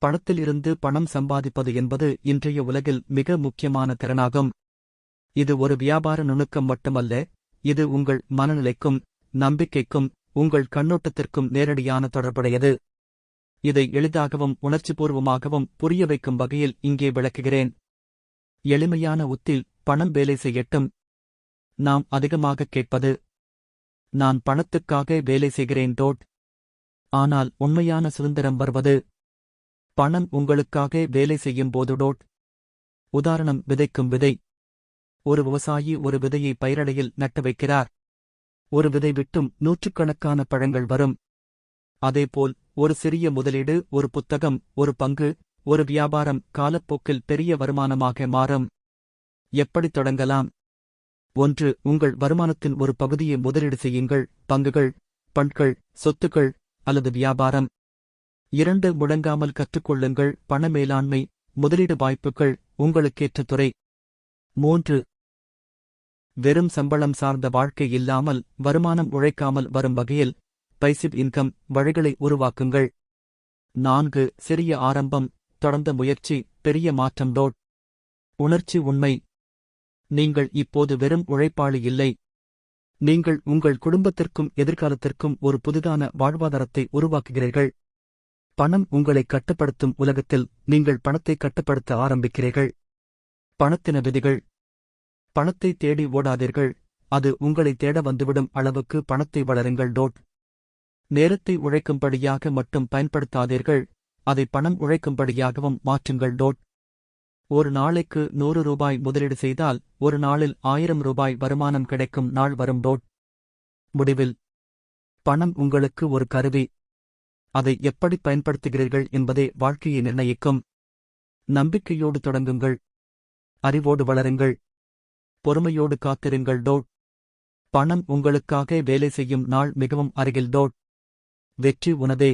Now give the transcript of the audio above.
பணத்திலிருந்து பணம் சம்பாதிப்பது என்பது இன்றைய உலகில் மிக முக்கியமான திறனாகும். இது ஒரு வியாபார நுணுக்கம் மட்டுமல்ல, இது உங்கள் மனநிலைக்கும், நம்பிக்கைக்கும், உங்கள் கண்ணோட்டத்திற்கும் நேரடியான தொடர்புடையது. இதை எளிதாகவும் உணர்ச்சிபூர்வமாகவும் புரிய வைக்கும் வகையில் இங்கே விளக்குகிறேன். எளிமையான உத்தில் பணம் வேலை செய்யட்டும். நாம் அதிகமாக கேட்பது, நான் பணத்துக்காக வேலை செய்கிறேன். ஆனால் உண்மையான சுதந்திரம் வருவது பணம் உங்களுக்காக வேலை செய்யும் போது. உதாரணம், விதைக்கும் விதை. ஒரு விவசாயி ஒரு விதையை பயிரடையில் நட்டு வைக்கிறார். ஒரு விதை விட்டும் நூற்றுக்கணக்கான பழங்கள் வரும். அதேபோல் ஒரு சிறிய முதலீடு, ஒரு புத்தகம், ஒரு பங்கு, ஒரு வியாபாரம் காலப்போக்கில் பெரிய வருமானமாக மாறும். எப்படி தொடங்கலாம்? 1. உங்கள் வருமானத்தின் ஒரு பகுதியை முதலீடு செய்யுங்கள். பங்குகள், பண்ட்கள், சொத்துக்கள் அல்லது வியாபாரம். 2. முடங்காமல் கற்றுக்கொள்ளுங்கள். பண மேலாண்மை, முதலீடு வாய்ப்புகள், உங்களுக்கேற்ற துறை. 3. வெறும் சம்பளம் சார்ந்த வாழ்க்கை இல்லாமல் வருமானம் உழைக்காமல் வரும் வகையில் பைசிவ் இன்கம் வழிகளை உருவாக்குங்கள். 4. சிறிய ஆரம்பம், தொடர்ந்த முயற்சி, பெரிய மாற்றம். உணர்ச்சி உண்மை. நீங்கள் இப்போது வெறும் உழைப்பாளி இல்லை. நீங்கள் உங்கள் குடும்பத்திற்கும் எதிர்காலத்திற்கும் ஒரு புதிதான வாழ்வாதாரத்தை உருவாக்குகிறீர்கள். பணம் உங்களை கட்டுப்படுத்தும் உலகத்தில் நீங்கள் பணத்தை கட்டுப்படுத்த ஆரம்பிக்கிறீர்கள். பணத்தின விதிகள். பணத்தை தேடி ஓடாதீர்கள், அது உங்களை தேட வந்துவிடும் அளவுக்கு பணத்தை வளருங்கள். நேரத்தை உழைக்கும்படியாக மட்டும் பயன்படுத்தாதீர்கள், அதை பணம் உழைக்கும்படியாகவும் மாற்றுங்கள். ஒரு நாளைக்கு 100 ரூபாய் முதலீடு செய்தால் ஒரு நாளில் 1000 ரூபாய் வருமானம் கிடைக்கும் நாள் வரும். முடிவில் பணம் உங்களுக்கு ஒரு கருவி. அதை எப்படி பயன்படுத்துகிறீர்கள் என்பதே வாழ்க்கையை நிர்ணயிக்கும். நம்பிக்கையோடு தொடங்குங்கள். அறிவோடு வளருங்கள். பொறுமையோடு காத்திருங்கள். பணம் உங்களுக்காக வேலை செய்யும் நாள் மிகவும் அருகில். வெற்றி உனதே.